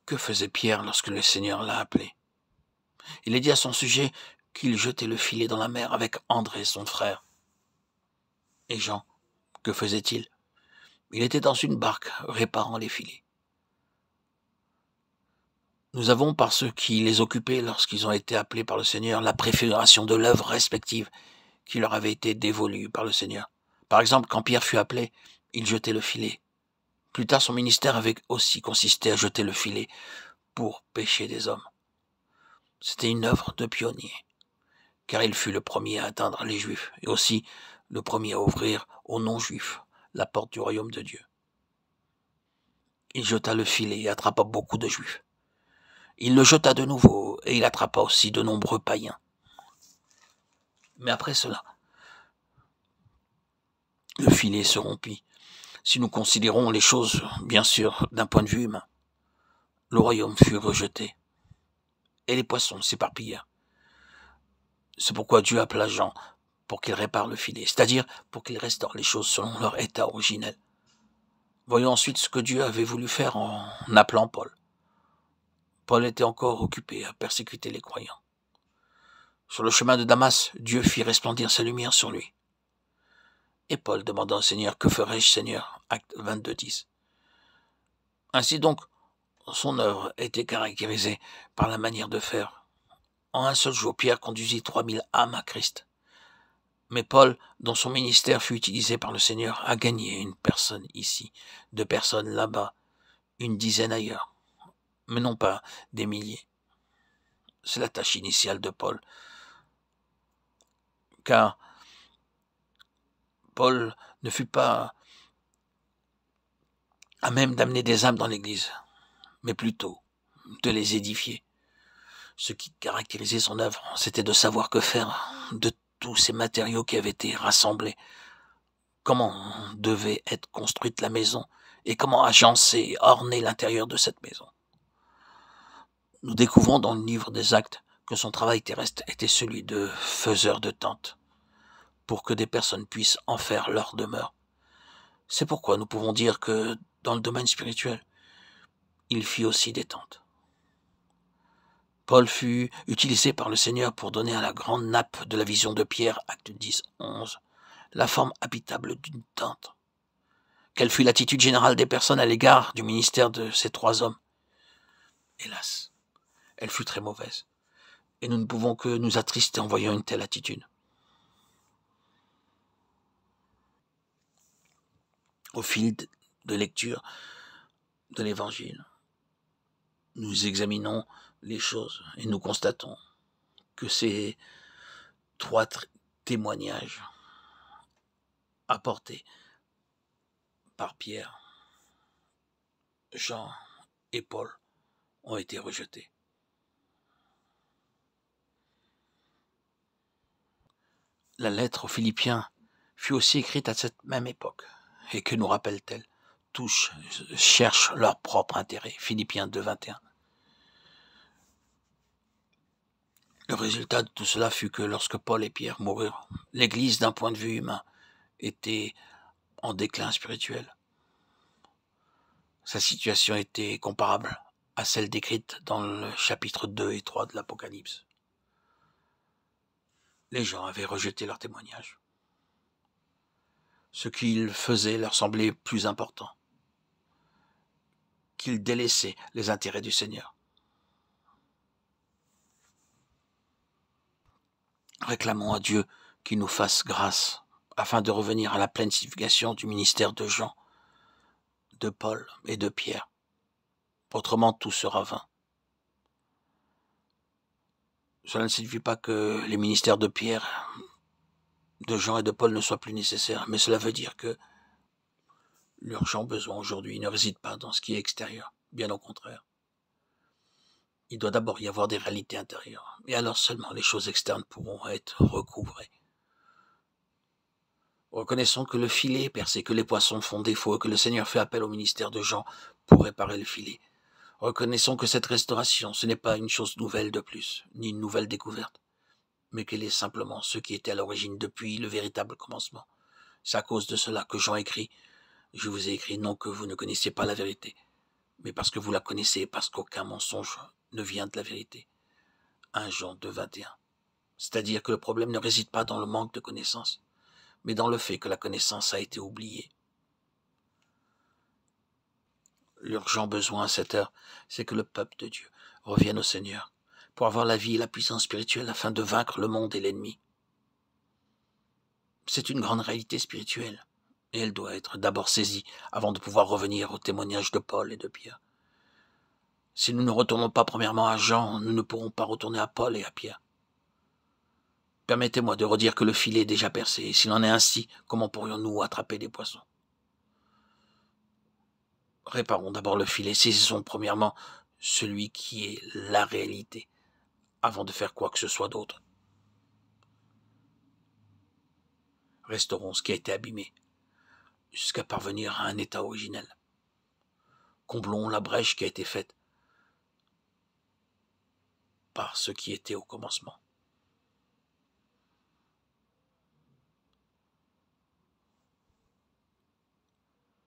Que faisait Pierre lorsque le Seigneur l'a appelé? Il est dit à son sujet qu'il jetait le filet dans la mer avec André, son frère. Et Jean, que faisait-il? Il était dans une barque, réparant les filets. Nous avons, par ceux qui les occupaient lorsqu'ils ont été appelés par le Seigneur, la préfiguration de l'œuvre respective qui leur avait été dévolue par le Seigneur. Par exemple, quand Pierre fut appelé, il jetait le filet. Plus tard, son ministère avait aussi consisté à jeter le filet pour pêcher des hommes. C'était une œuvre de pionnier, car il fut le premier à atteindre les Juifs, et aussi le premier à ouvrir aux non-Juifs la porte du royaume de Dieu. Il jeta le filet et attrapa beaucoup de Juifs. Il le jeta de nouveau, et il attrapa aussi de nombreux païens. Mais après cela, le filet se rompit. Si nous considérons les choses, bien sûr, d'un point de vue humain, le royaume fut rejeté, et les poissons s'éparpillèrent. C'est pourquoi Dieu appela Jean pour qu'il répare le filet, c'est-à-dire pour qu'il restaure les choses selon leur état originel. Voyons ensuite ce que Dieu avait voulu faire en appelant Paul. Paul était encore occupé à persécuter les croyants. Sur le chemin de Damas, Dieu fit resplendir sa lumière sur lui. Et Paul demanda au Seigneur, « Que ferai-je, Seigneur ?» Acte 22, 10. Ainsi donc, son œuvre était caractérisée par la manière de faire. En un seul jour, Pierre conduisit 3000 âmes à Christ. Mais Paul, dont son ministère fut utilisé par le Seigneur, a gagné une personne ici, 2 personnes là-bas, une dizaine ailleurs, mais non pas des milliers. C'est la tâche initiale de Paul. Car Paul ne fut pas à même d'amener des âmes dans l'Église, mais plutôt de les édifier. Ce qui caractérisait son œuvre, c'était de savoir que faire de tous ces matériaux qui avaient été rassemblés, comment devait être construite la maison et comment agencer et orner l'intérieur de cette maison. Nous découvrons dans le livre des Actes que son travail terrestre était celui de faiseur de tentes, pour que des personnes puissent en faire leur demeure. C'est pourquoi nous pouvons dire que, dans le domaine spirituel, il fit aussi des tentes. Paul fut utilisé par le Seigneur pour donner à la grande nappe de la vision de Pierre, acte 10, 11, la forme habitable d'une tente. Quelle fut l'attitude générale des personnes à l'égard du ministère de ces 3 hommes? Hélas, elle fut très mauvaise, et nous ne pouvons que nous attrister en voyant une telle attitude. Au fil de lecture de l'Évangile, nous examinons les choses et nous constatons que ces 3 témoignages apportés par Pierre, Jean et Paul ont été rejetés. La lettre aux Philippiens fut aussi écrite à cette même époque. Et que nous rappelle-t-elle? Tous cherchent leur propre intérêt. Philippiens 2, 21. Le résultat de tout cela fut que lorsque Paul et Pierre moururent, l'Église, d'un point de vue humain, était en déclin spirituel. Sa situation était comparable à celle décrite dans le chapitre 2 et 3 de l'Apocalypse. Les gens avaient rejeté leur témoignage. Ce qu'ils faisaient leur semblait plus important, qu'ils délaissaient les intérêts du Seigneur. Réclamons à Dieu qu'il nous fasse grâce afin de revenir à la pleine signification du ministère de Jean, de Paul et de Pierre. Autrement, tout sera vain. Cela ne signifie pas que les ministères de Pierre, de Jean et de Paul ne soient plus nécessaires, mais cela veut dire que l'urgent besoin aujourd'hui ne réside pas dans ce qui est extérieur, bien au contraire. Il doit d'abord y avoir des réalités intérieures, et alors seulement les choses externes pourront être recouvrées. Reconnaissons que le filet est percé, que les poissons font défaut, et que le Seigneur fait appel au ministère de Jean pour réparer le filet. Reconnaissons que cette restauration, ce n'est pas une chose nouvelle de plus, ni une nouvelle découverte, mais qu'elle est simplement ce qui était à l'origine depuis le véritable commencement. C'est à cause de cela que Jean écrit « Je vous ai écrit non que vous ne connaissiez pas la vérité, mais parce que vous la connaissez, parce qu'aucun mensonge ne vient de la vérité. 1 Jean 2, 21. C'est-à-dire que le problème ne réside pas dans le manque de connaissance, mais dans le fait que la connaissance a été oubliée. L'urgent besoin à cette heure, c'est que le peuple de Dieu revienne au Seigneur pour avoir la vie et la puissance spirituelle afin de vaincre le monde et l'ennemi. C'est une grande réalité spirituelle, et elle doit être d'abord saisie avant de pouvoir revenir au témoignage de Paul et de Pierre. Si nous ne retournons pas premièrement à Jean, nous ne pourrons pas retourner à Paul et à Pierre. Permettez-moi de redire que le filet est déjà percé, et s'il en est ainsi, comment pourrions-nous attraper des poissons? Réparons d'abord le filet, saisissons premièrement celui qui est la réalité, avant de faire quoi que ce soit d'autre. Restaurons ce qui a été abîmé, jusqu'à parvenir à un état originel. Comblons la brèche qui a été faite par ce qui était au commencement.